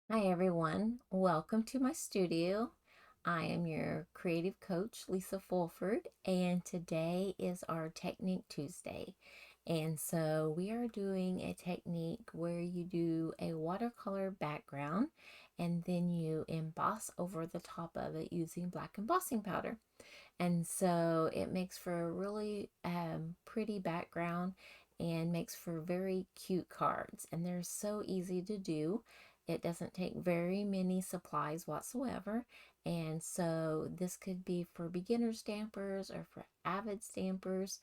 Hi everyone, welcome to my studio. I am your creative coach, Lisa Fulford, and today is our Technique Tuesday. And so we are doing a technique where you do a watercolor background and then you emboss over the top of it using black embossing powder. And so it makes for a really pretty background and makes for very cute cards. And they're so easy to do. It doesn't take very many supplies whatsoever. And so this could be for beginner stampers or for avid stampers.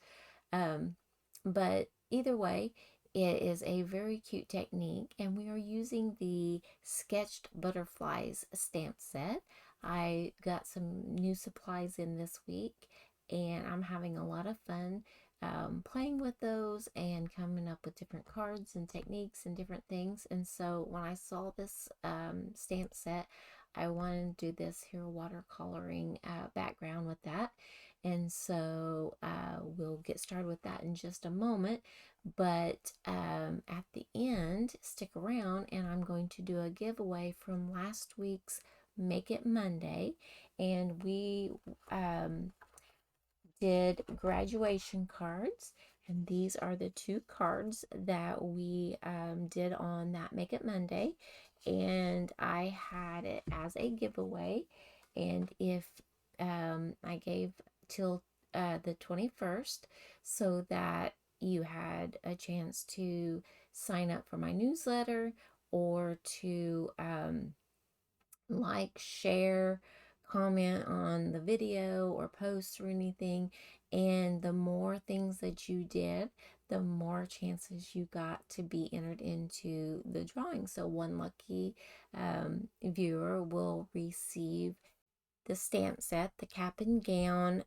Um, but either way, it is a very cute technique, and we are using the Sketched Butterflies stamp set. I got some new supplies in this week, and I'm having a lot of fun playing with those and coming up with different cards and techniques and different things. And so when I saw this stamp set, I wanted to do this here watercoloring background with that. And so we'll get started with that in just a moment. But at the end, stick around and I'm going to do a giveaway from last week's Make It Monday. And we did graduation cards. And these are the two cards that we did on that Make It Monday. And I had it as a giveaway. And if I gave till the 21st so that you had a chance to sign up for my newsletter or to like, share, comment on the video or post or anything. And the more things that you did, the more chances you got to be entered into the drawing. So one lucky viewer will receive the stamp set, the cap and gown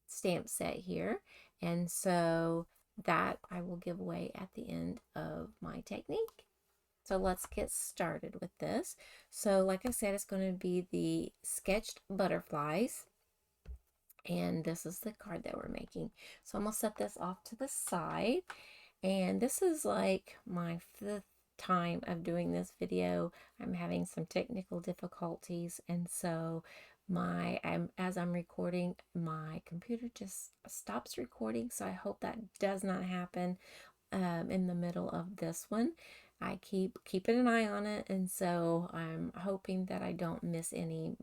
stamp set here. And so that I will give away at the end of my technique. So let's get started with this. So like I said, it's going to be the Sketched Butterflies. And this is the card that we're making. So I'm going to set this off to the side. And this is like my fifth time of doing this video. I'm having some technical difficulties. And so as I'm recording, my computer just stops recording. So I hope that does not happen in the middle of this one. I keep keeping an eye on it, and so I'm hoping that I don't miss any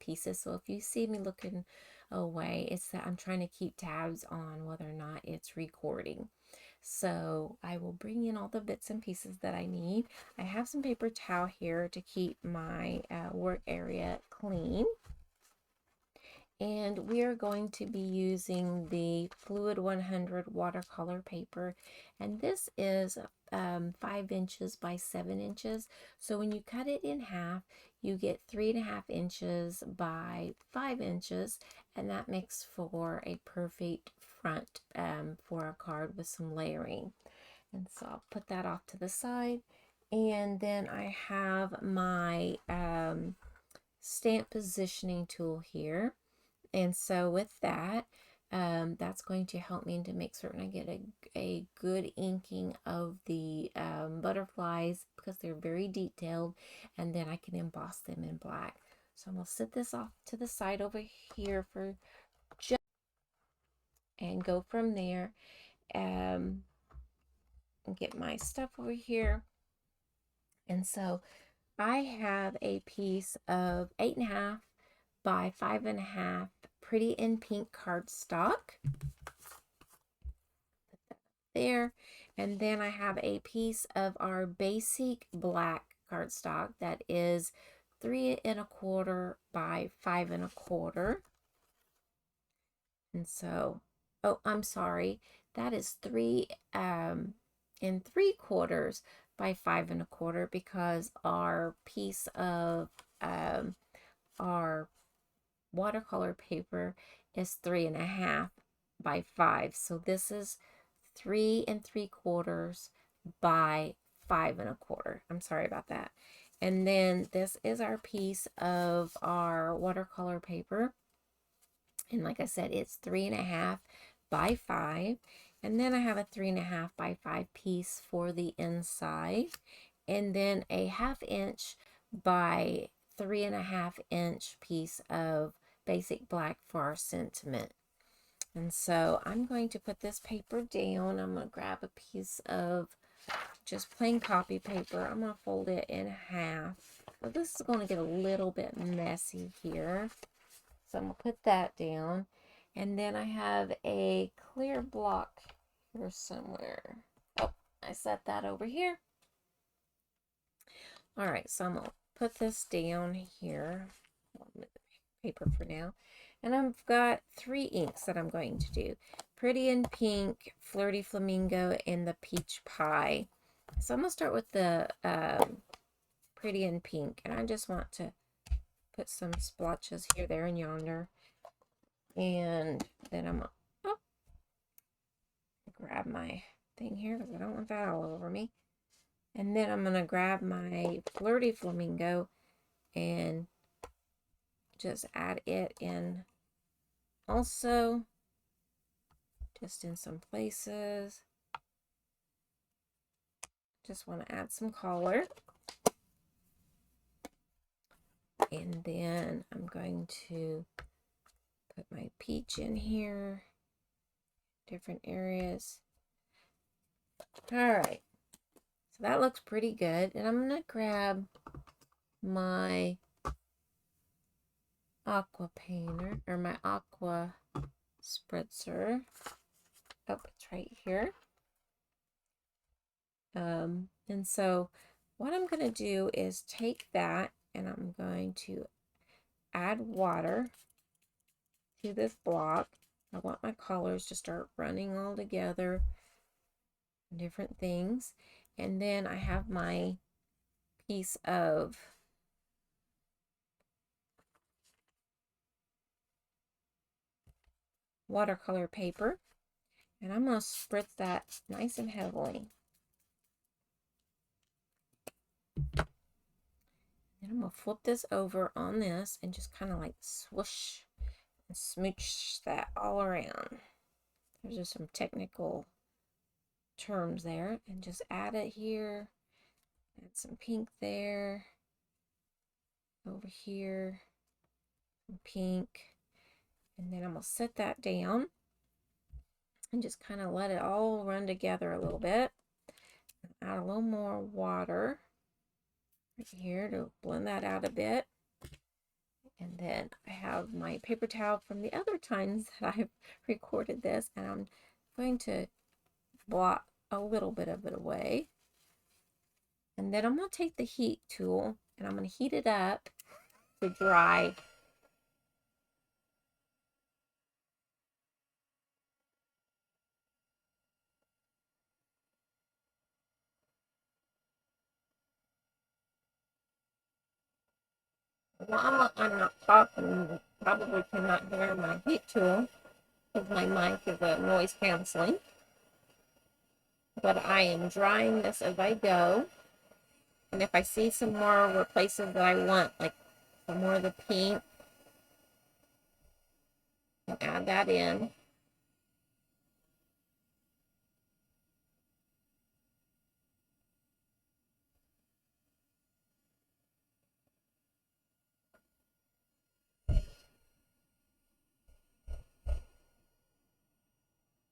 pieces. So if you see me looking away, it's that I'm trying to keep tabs on whether or not it's recording. So I will bring in all the bits and pieces that I need. I have some paper towel here to keep my work area clean. And we are going to be using the Fluid 100 watercolor paper. And this is 5 inches by 7 inches. So when you cut it in half, you get 3.5 inches by 5 inches. And that makes for a perfect front for a card with some layering. And so I'll put that off to the side. And then I have my stamp positioning tool here. And so with that, that's going to help me to make certain I get a good inking of the butterflies because they're very detailed, and then I can emboss them in black. So I'm going to set this off to the side over here for just and go from there and get my stuff over here. And so I have a piece of 8.5 by 5.5 Pretty in Pink cardstock. Put that there. And then I have a piece of our basic black cardstock that is 3.25 by 5.25. And so, oh, I'm sorry, that is 3 and 3/4 by 5.25 because our piece of our watercolor paper is 3.5 by 5. So this is 3 and 3/4 by 5.25. I'm sorry about that. And then this is our piece of our watercolor paper. And like I said, it's 3.5 by 5. And then I have a 3.5 by 5 piece for the inside. and then a 1/2 inch by 3.5 inch piece of basic black for our sentiment. And so I'm going to put this paper down. I'm going to grab a piece of just plain copy paper. I'm going to fold it in half. So this is going to get a little bit messy here. So I'm going to put that down. And then I have a clear block here somewhere. Oh, I set that over here. All right, so I'm going to put this down here. I'll move the paper for now. And I've got 3 inks that I'm going to do. Pretty in Pink, Flirty Flamingo, and the Peach Pie. So I'm going to start with the Pretty in Pink. And I just want to put some splotches here, there, and yonder. And then I'm going to grab my thing here because I don't want that all over me. And then I'm going to grab my Flirty Flamingo and just add it in also, just in some places. Just want to add some color. And then I'm going to put my peach in here, different areas. All right, so that looks pretty good. And I'm going to grab my aqua painter, or my aqua spritzer. Oh, it's right here. And so what I'm going to do is take that and I'm going to add water to this block. I want my colors to start running all together, different things. And then I have my piece of watercolor paper, and I'm going to spritz that nice and heavily. And I'm going to flip this over on this and just kind of like swoosh and smooch that all around. There's just some technical terms there. And just add it here. Add some pink there. Over here. Some pink. And then I'm going to set that down. And just kind of let it all run together a little bit. Add a little more water right here to blend that out a bit. And then I have my paper towel from the other times that I've recorded this, and I'm going to blot a little bit of it away. And then I'm going to take the heat tool and I'm going to heat it up to dry. While I'm not talking, you probably cannot hear my heat tool because my mic is a noise canceling. But I am drying this as I go. And if I see some more places that I want, like some more of the pink, I'll add that in.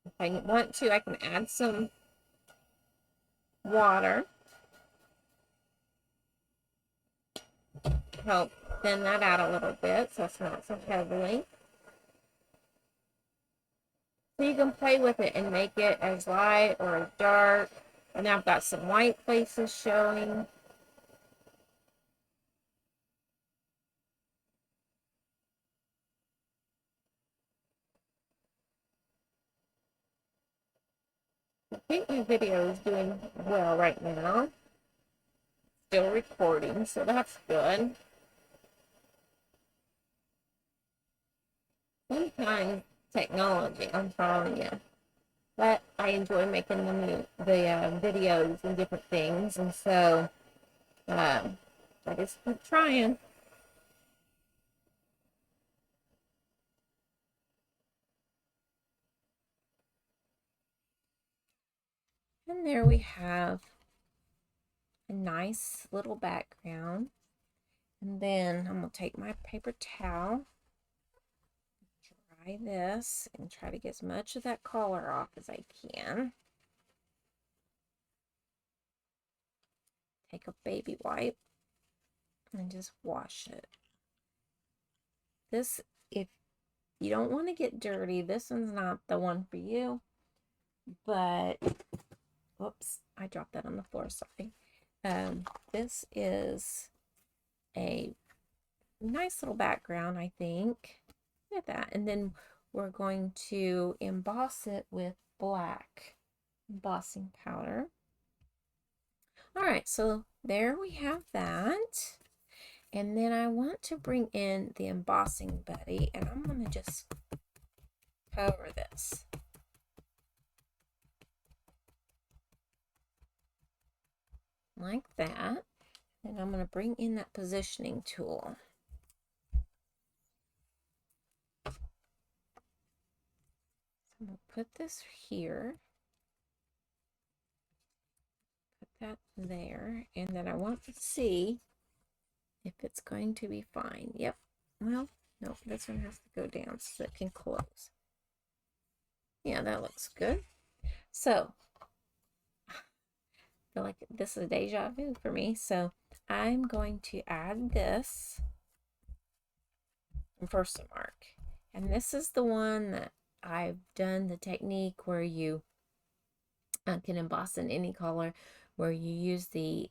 If I want to, I can add some water. Help thin that out a little bit so it's not so heavily. So you can play with it and make it as light or as dark. And I've got some white places showing. I think my video is doing well right now. Still recording, so that's good. Sometimes technology, I'm telling you. But I enjoy making the videos and different things, and so I just keep trying. And there we have a nice little background. And then I'm going to take my paper towel, dry this, and try to get as much of that color off as I can. Take a baby wipe and just wash it. This, if you don't want to get dirty, this one's not the one for you. But, whoops, I dropped that on the floor, sorry. This is a nice little background, I think. Look at that. And then we're going to emboss it with black embossing powder. All right, so there we have that. And then I want to bring in the embossing buddy, and I'm going to just cover this. Like that. And I'm going to bring in that positioning tool. So I'm going to put this here. Put that there. And then I want to see if it's going to be fine. Yep. Well, nope, this one has to go down so it can close. Yeah, that looks good. So, I feel like this is a deja vu for me. So, I'm going to add this Versamark. And this is the one that I've done the technique where you can emboss in any color, where you use the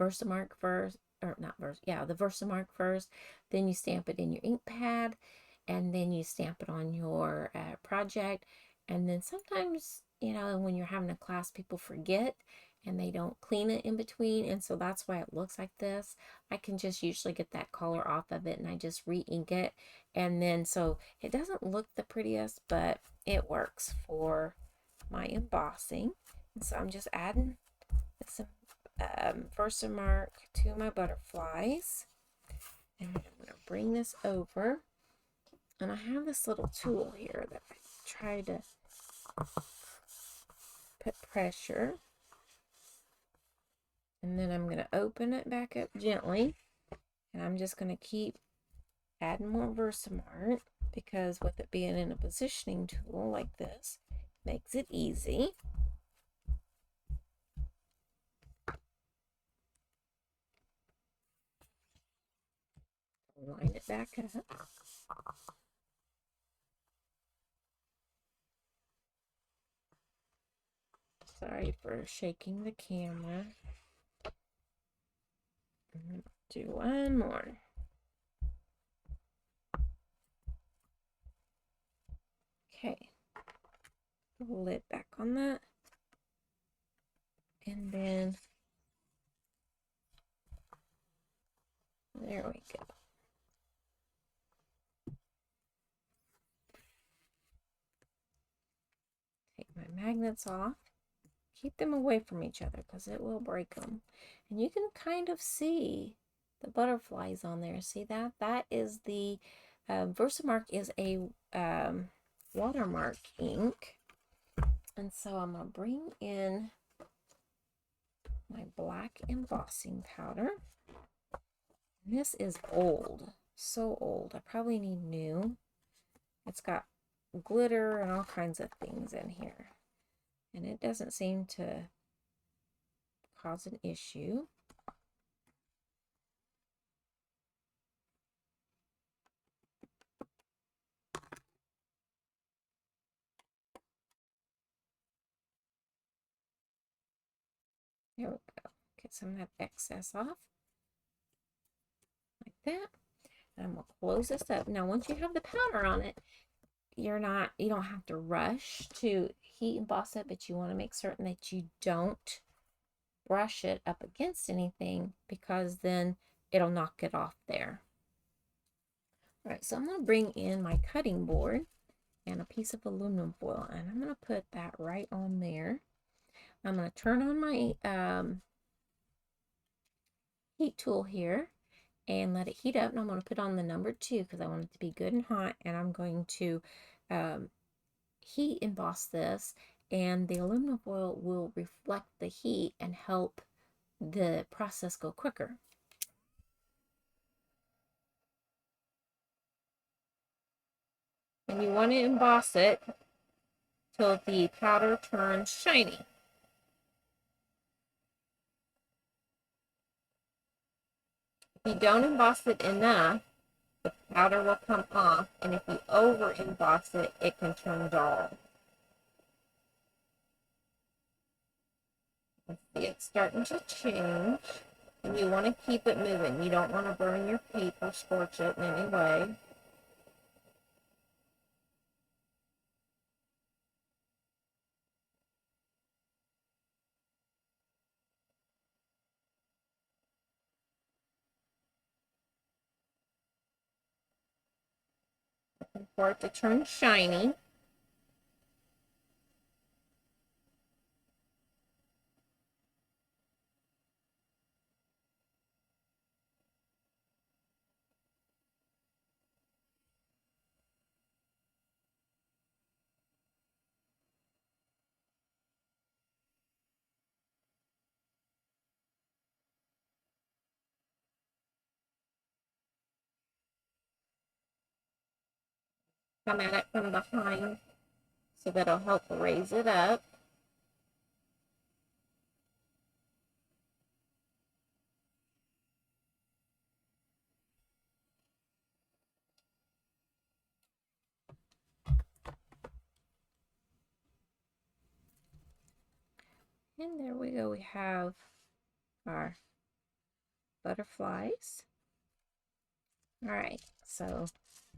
Versamark first, or not the Versamark first, then you stamp it in your ink pad, and then you stamp it on your project. And then sometimes, you know, when you're having a class, people forget and they don't clean it in between, and so that's why it looks like this. I can just usually get that color off of it and I just re-ink it, and then so it doesn't look the prettiest, but it works for my embossing. And so I'm just adding some Versamark to my butterflies, and I'm going to bring this over, and I have this little tool here that I try to put pressure, and then I'm going to open it back up gently, and I'm just going to keep adding more Versamark, because with it being in a positioning tool like this, makes it easy. Line it back up. Sorry for shaking the camera. Do one more. Okay. Put the lid back on that. And then there we go. Take my magnets off. Keep them away from each other because it will break them. And you can kind of see the butterflies on there. See that? That is the Versamark is a watermark ink. And so I'm going to bring in my black embossing powder. And this is old. So old. I probably need new. It's got glitter and all kinds of things in here. And it doesn't seem to cause an issue. There we go. Get some of that excess off. Like that. And I'm going to close this up. Now, once you have the powder on it, you don't have to rush to heat emboss it, but you want to make certain that you don't brush it up against anything, because then it'll knock it off there. All right, so I'm going to bring in my cutting board and a piece of aluminum foil, and I'm going to put that right on there. I'm going to turn on my heat tool here and let it heat up, and I'm going to put on the number 2 because I want it to be good and hot, and I'm going to heat emboss this, and the aluminum foil will reflect the heat and help the process go quicker. And you want to emboss it till the powder turns shiny. If you don't emboss it enough, the powder will come off, and if you over emboss it, it can turn dull. Let's see, it's starting to change, and you want to keep it moving. You don't want to burn your paper, scorch it in any way. For it to turn shiny. Come at it from behind so that'll help raise it up. And there we go. We have our butterflies. All right, so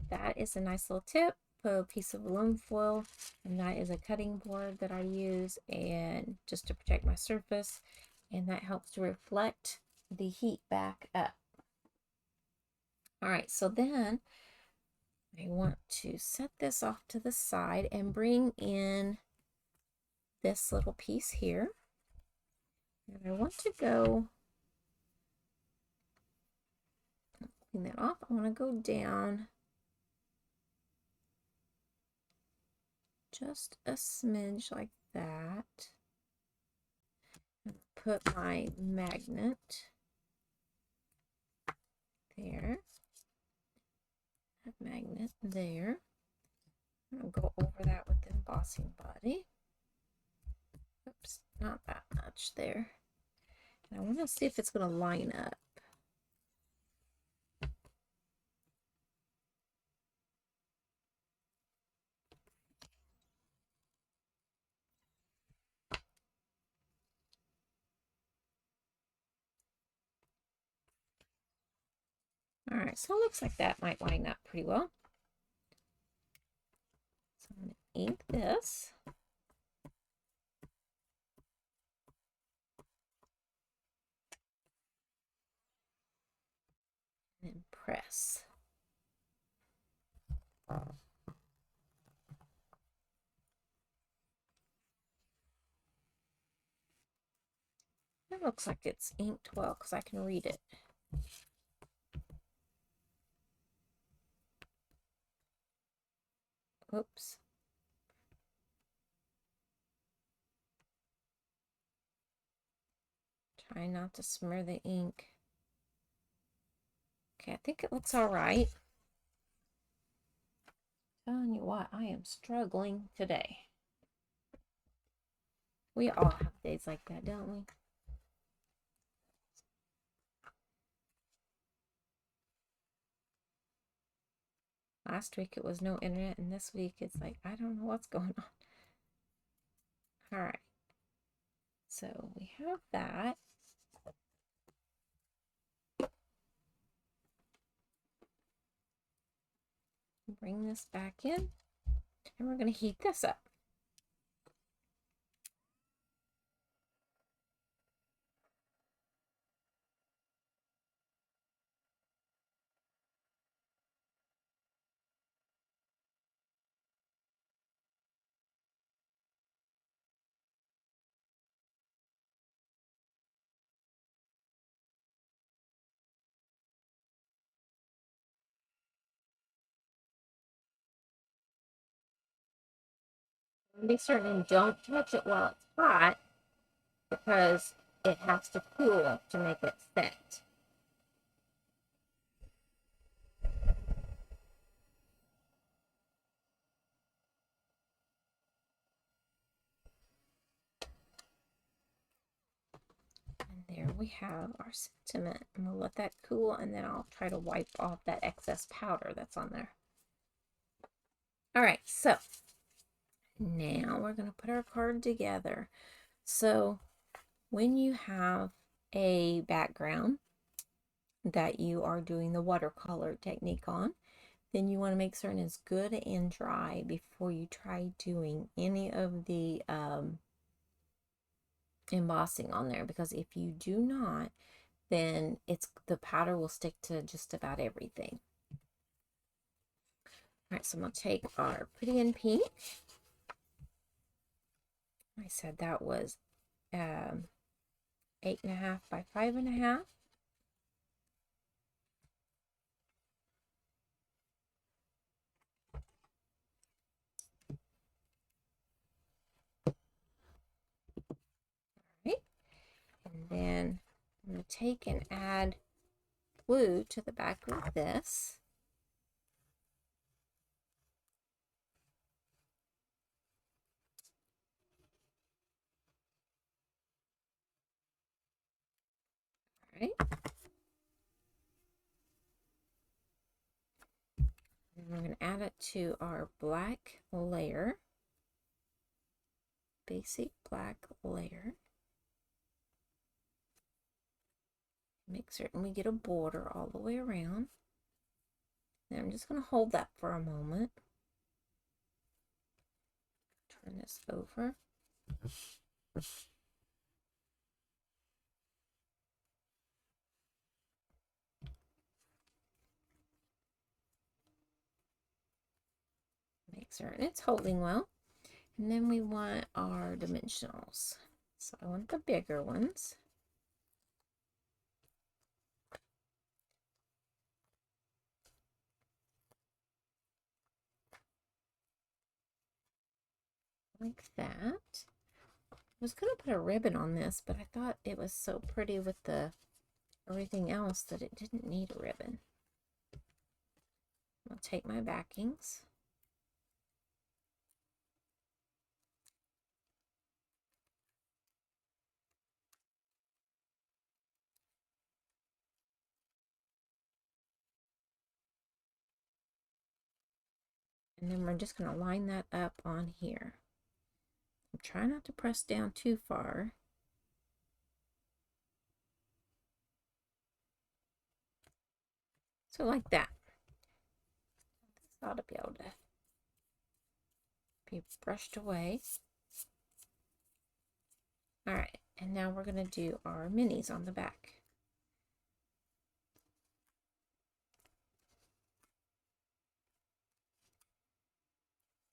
that is a nice little tip. Put a piece of aluminum foil, and that is a cutting board that I use, and just to protect my surface, and that helps to reflect the heat back up. All right, so then I want to set this off to the side and bring in this little piece here. And I want to go, clean that off. I want to go down just a smidge like that. And put my magnet there. That magnet there. I'll go over that with the embossing body. Oops, not that much there. And I want to see if it's going to line up. All right, so it looks like that might line up pretty well. So I'm going to ink this. And press. It looks like it's inked well because I can read it. Oops. Try not to smear the ink. Okay, I think it looks all right. Telling you what, I am struggling today. We all have days like that, don't we? Last week it was no internet, and this week it's like, I don't know what's going on. All right. So we have that. Bring this back in, and we're going to heat this up. Be certain and don't touch it while it's hot, because it has to cool to make it set. And there we have our sentiment. And we'll let that cool, and then I'll try to wipe off that excess powder that's on there. All right, so now we're going to put our card together. So when you have a background that you are doing the watercolor technique on, then you want to make certain it's good and dry before you try doing any of the embossing on there, because if you do not, then the powder will stick to just about everything. All right, so I'm going to take our Pretty in Pink. I said that was 8.5 by 5.5. Right, and then I'm going to take and add glue to the back of this. All right. And we're going to add it to our black layer, basic black layer. Make certain we get a border all the way around. Then I'm just going to hold that for a moment. Turn this over. Make certain it's holding well. And then we want our dimensionals. So I want the bigger ones. Like that. I was going to put a ribbon on this, but I thought it was so pretty with the everything else that it didn't need a ribbon. I'll take my backings. And then we're just going to line that up on here. Try not to press down too far. So like that. This ought to be able to be brushed away. All right, and now we're going to do our minis on the back.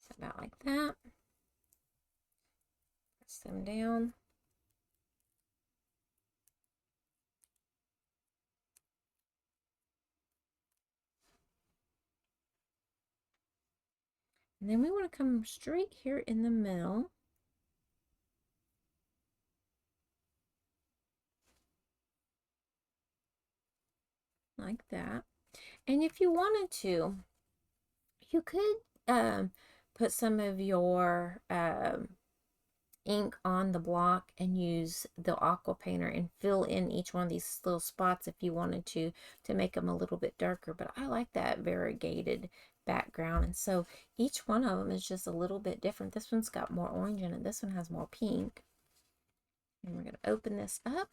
So about like that. Press them down. And then we want to come straight here in the middle. Like that. And if you wanted to, you could put some of your ink on the block and use the aqua painter and fill in each one of these little spots if you wanted to make them a little bit darker. But I like that variegated background, and so each one of them is just a little bit different. This one's got more orange in it, this one has more pink. And we're going to open this up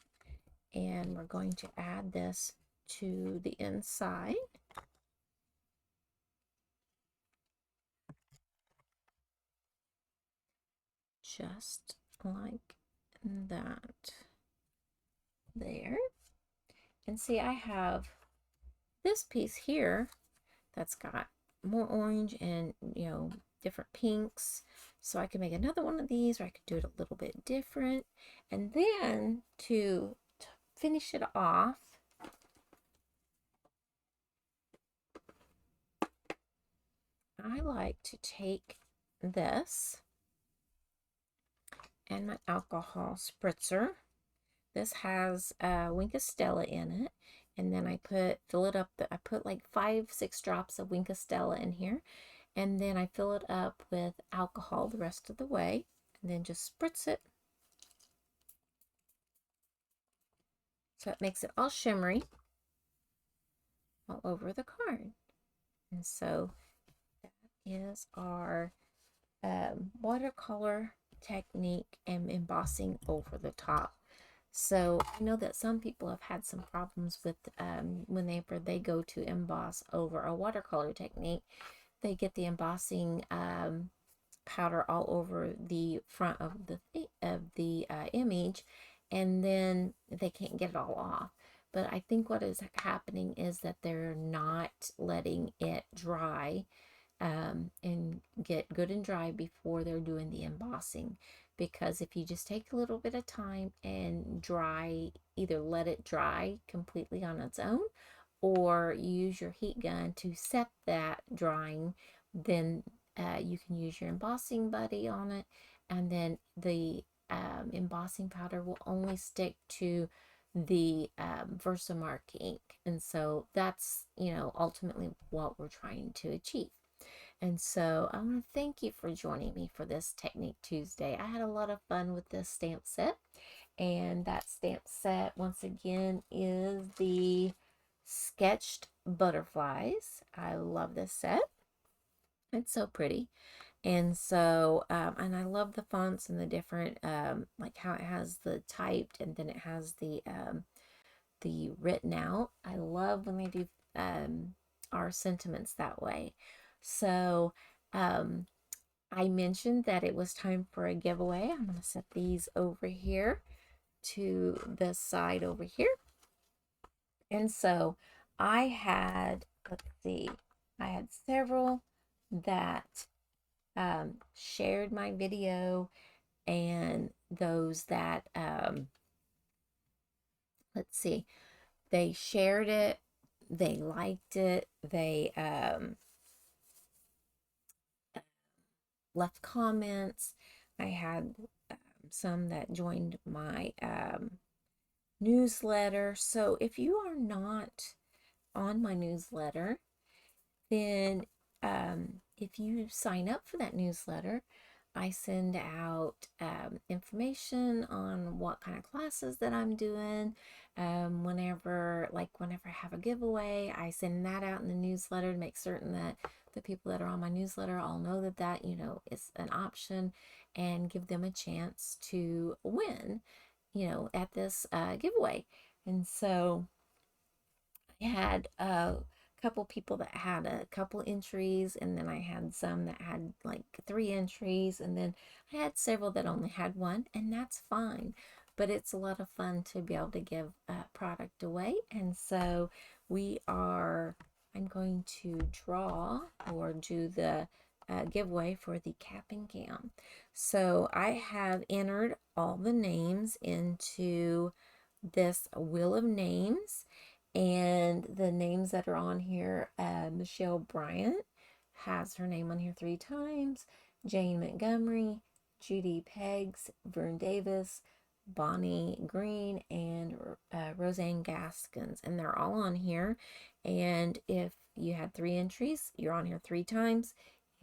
and we're going to add this to the inside. Just like that. There. And see, I have this piece here that's got more orange and, different pinks. So I can make another one of these, or I could do it a little bit different. And then to finish it off, I like to take this and my alcohol spritzer, This has Wink Stella in it. And then fill it up. I put like 5, 6 drops of Wink Stella in here. And then I fill it up with alcohol the rest of the way. And then just spritz it. So it makes it all shimmery all over the card. And so that is our watercolor technique and embossing over the top. So I know that some people have had some problems with whenever they go to emboss over a watercolor technique, they get the embossing powder all over the front of the image, and then they can't get it all off. But I think what is happening is that they're not letting it dry and get good and dry before they're doing the embossing. Because if you just take a little bit of time and either let it dry completely on its own, or use your heat gun to set that drying, then you can use your embossing buddy on it, and then the embossing powder will only stick to the Versamark ink. And so that's, ultimately what we're trying to achieve. And so I want to thank you for joining me for this Technique Tuesday. I had a lot of fun with this stamp set. And that stamp set, once again, is the Sketched Butterflies. I love this set. It's so pretty. And so, and I love the fonts and the different, like how it has the typed and then it has the written out. I love when they do our sentiments that way. So, I mentioned that it was time for a giveaway. I'm going to set these over here to the side over here. And so I had, let's see, I had several that shared my video, and those that, let's see, they shared it, they liked it, they left comments. I had some that joined my newsletter. So if you are not on my newsletter, then if you sign up for that newsletter, I send out information on what kind of classes that I'm doing. Whenever I have a giveaway, I send that out in the newsletter to make certain that the people that are on my newsletter all know that is an option, and give them a chance to win, at this giveaway. And so I had a couple people that had a couple entries, and then I had some that had like 3 entries, and then I had several that only had one, and that's fine. But it's a lot of fun to be able to give a product away. And so I'm going to draw or do the giveaway for the cap and gown. So I have entered all the names into this wheel of names, and the names that are on here, Michelle Bryant has her name on here 3 times, Jane Montgomery, Judy Peggs, Vern Davis, Bonnie Green, and Roseanne Gaskins, and they're all on here. And if you had 3 entries, you're on here 3 times.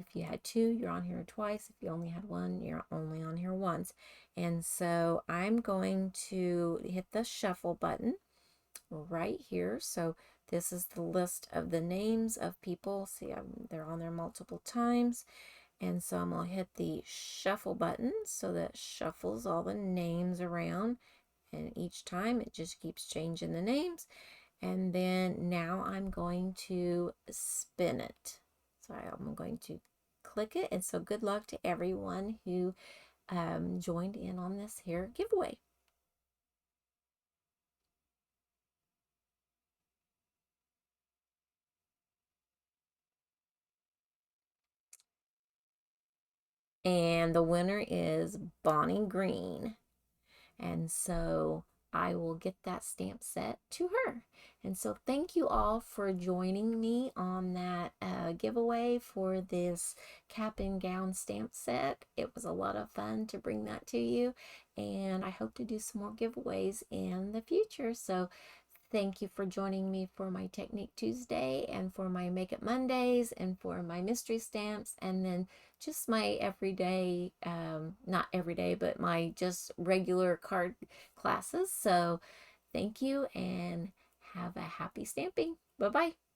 If you had 2, you're on here twice. If you only had 1, you're only on here once. And so I'm going to hit the shuffle button right here. So this is the list of the names of people. See, they're on there multiple times. And so I'm going to hit the shuffle button so that shuffles all the names around. And each time it just keeps changing the names. And then now I'm going to spin it. So I'm going to click it. And so good luck to everyone who joined in on this here giveaway. And the winner is Bonnie Green. And so I will get that stamp set to her. And so thank you all for joining me on that giveaway for this cap and gown stamp set. It was a lot of fun to bring that to you, and I hope to do some more giveaways in the future. So thank you for joining me for my Technique Tuesday and for my Makeup Mondays and for my mystery stamps, and then just my everyday, not everyday, but my just regular card classes. So thank you and have a happy stamping. Bye-bye.